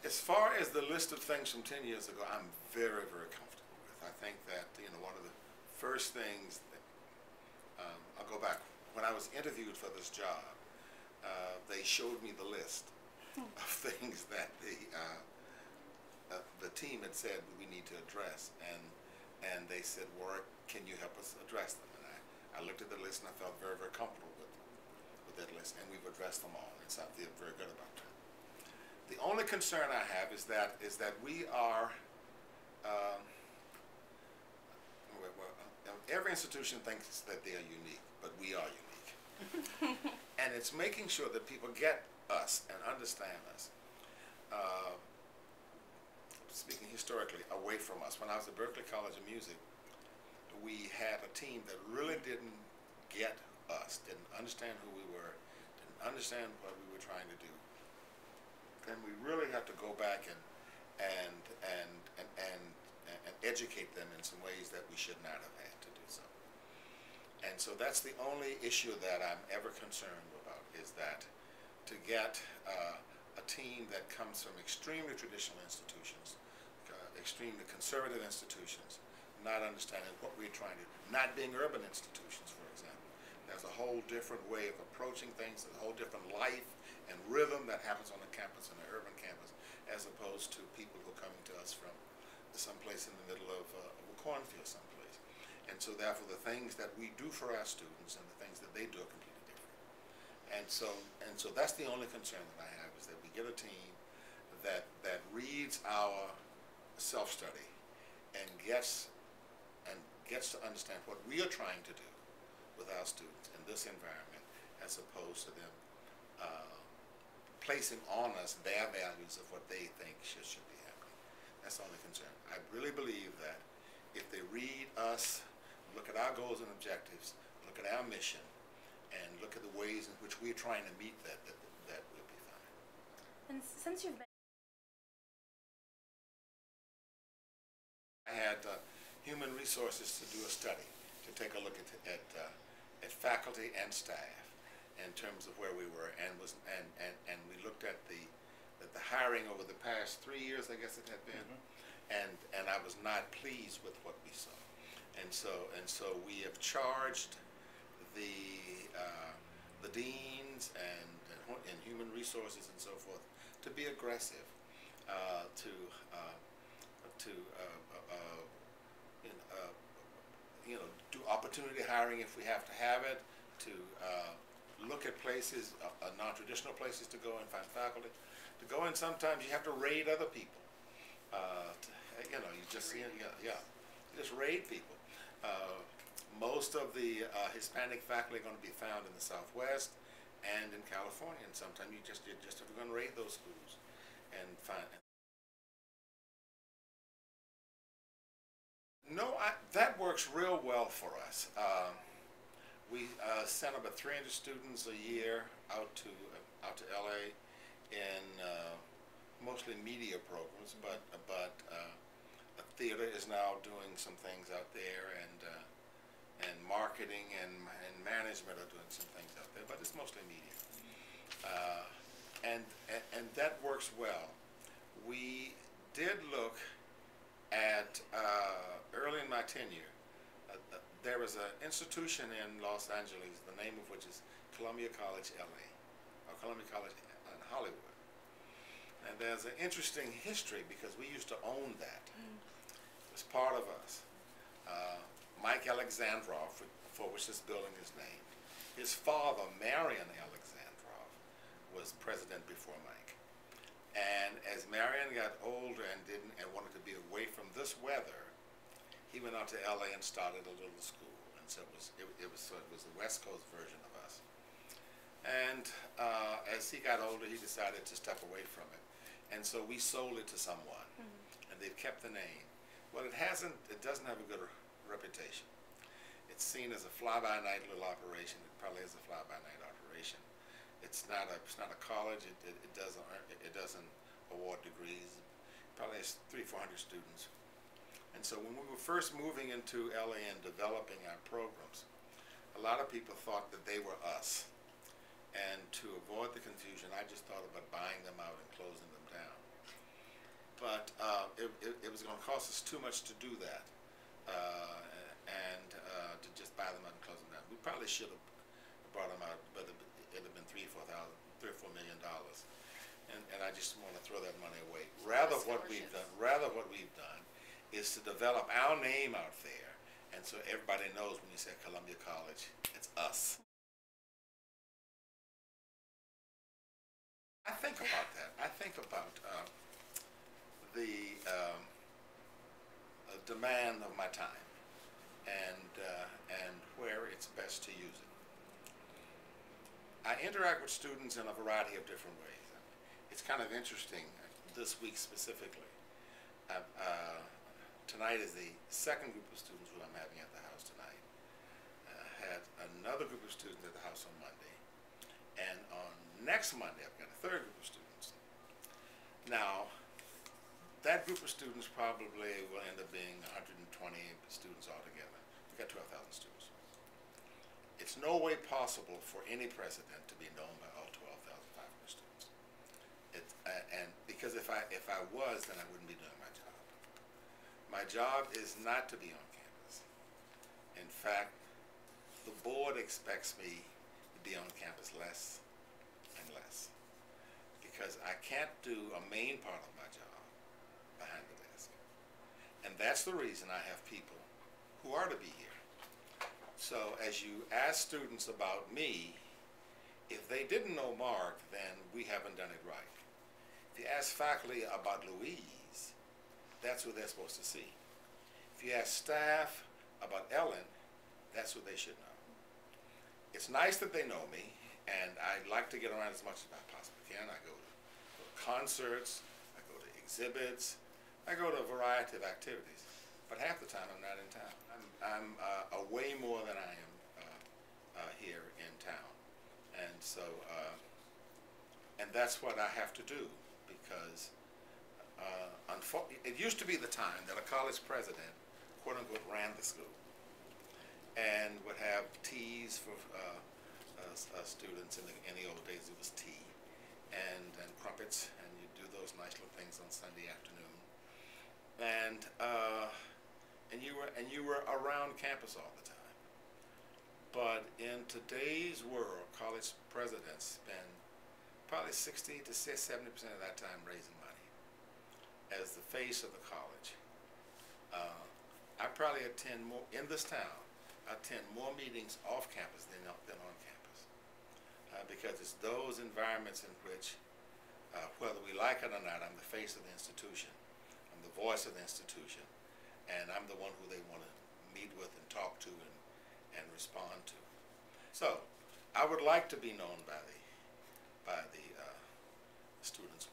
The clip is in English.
As far as the list of things from 10 years ago, I'm very, very comfortable with. I think that, one of the first things that, I'll go back. When I was interviewed for this job, they showed me the list of things that the team had said we need to address, and they said, Warrick, can you help us address them? And I looked at the list and I felt very, very comfortable with that list, and we've addressed them all, and so I feel very good about that. The only concern I have is that we are, every institution thinks that they are unique, but we are unique. And it's making sure that people get us and understand us. Speaking historically, away from us. When I was at Berklee College of Music, we had a team that really didn't get us, didn't understand who we were, didn't understand what we were trying to do. And we really have to go back and educate them in some ways that we should not have had to do so. And so that's the only issue that I'm ever concerned about, is that to get a team that comes from extremely traditional institutions, extremely conservative institutions, not understanding what we're trying to do, not being urban institutions, for example. There's a whole different way of approaching things, there's a whole different life and rhythm that happens on the campus, on the urban campus, as opposed to people who are coming to us from someplace in the middle of a cornfield someplace. And so therefore the things that we do for our students and the things that they do are completely different. And so that's the only concern that I have, is that we get a team that reads our self-study and gets to understand what we are trying to do with our students in this environment, as opposed to them placing on us their values of what they think should be happening. That's the only concern. I really believe that if they read us, look at our goals and objectives, look at our mission, and look at the ways in which we're trying to meet that will be fine. And since you've been... I had human resources to do a study, to take a look at faculty and staff in terms of where we were, and we looked at the hiring over the past 3 years, I guess it had been, and I was not pleased with what we saw, and so we have charged the deans and human resources and so forth to be aggressive, do opportunity hiring if we have to have it, to look at places, non-traditional places to go and find faculty. To go in, sometimes you have to raid other people. You just raid people. Most of the Hispanic faculty are going to be found in the Southwest and in California, and sometimes you just have to go and raid those schools and find. No, that works real well for us. We send about 300 students a year out to LA in mostly media programs, but theater is now doing some things out there, and marketing and management are doing some things out there, but it's mostly media, and that works well. We did look at early in my tenure. There was an institution in Los Angeles, the name of which is Columbia College LA, or Columbia College in Hollywood. And there's an interesting history because we used to own that. It was part of us. Mike Alexandrov, for which this building is named, his father, Marion Alexandrov, was president before Mike. And as Marion got older and wanted to be away from this weather, he went out to LA and started a little school, and so it was the West Coast version of us. And as he got older, he decided to step away from it, and so we sold it to someone, and they've kept the name. Well, it doesn't have a good reputation. It's seen as a fly-by-night little operation. It probably is a fly-by-night operation. It's not a college. It doesn't award degrees. It probably has 300-400 students. And so when we were first moving into LA and developing our programs, a lot of people thought that they were us. And to avoid the confusion, I just thought about buying them out and closing them down. but it was going to cost us too much to do that, and to just buy them out and close them down. We probably should have brought them out, but it'd have been $3 or $4 million, and I just want to throw that money away. Rather, what we've done is to develop our name out there, and so everybody knows when you say Columbia College, it's us. I think about that. I think about the demand of my time and where it's best to use it. I interact with students in a variety of different ways. It's kind of interesting this week specifically. Tonight is the second group of students who I'm having at the house tonight. Had another group of students at the house on Monday, and on next Monday I've got a third group of students. Now, that group of students probably will end up being 120 students altogether. We've got 12,000 students. It's no way possible for any president to be known by all 12,500 students. And because if I was, then I wouldn't be doing my job. My job is not to be on campus. In fact, the board expects me to be on campus less and less, because I can't do a main part of my job behind the desk. And that's the reason I have people who are to be here. So as you ask students about me, if they didn't know Mark, then we haven't done it right. If you ask faculty about Louise, that's what they're supposed to see. If you ask staff about Ellen, that's what they should know. It's nice that they know me, and I like to get around as much as I possibly can. I go to concerts, I go to exhibits, I go to a variety of activities, but half the time I'm not in town. I'm away more than I am here in town, and so and that's what I have to do, because it used to be the time that a college president, quote unquote, ran the school and would have teas for students. In the old days it was tea and crumpets, and you do those nice little things on Sunday afternoon, and you were around campus all the time. But in today's world, college presidents spend probably 60 to 70% of that time raising money as the face of the college. I probably attend more in this town. I attend more meetings off campus than on campus, because it's those environments in which, whether we like it or not, I'm the face of the institution. I'm the voice of the institution, and I'm the one who they want to meet with and talk to and respond to. So I would like to be known by the students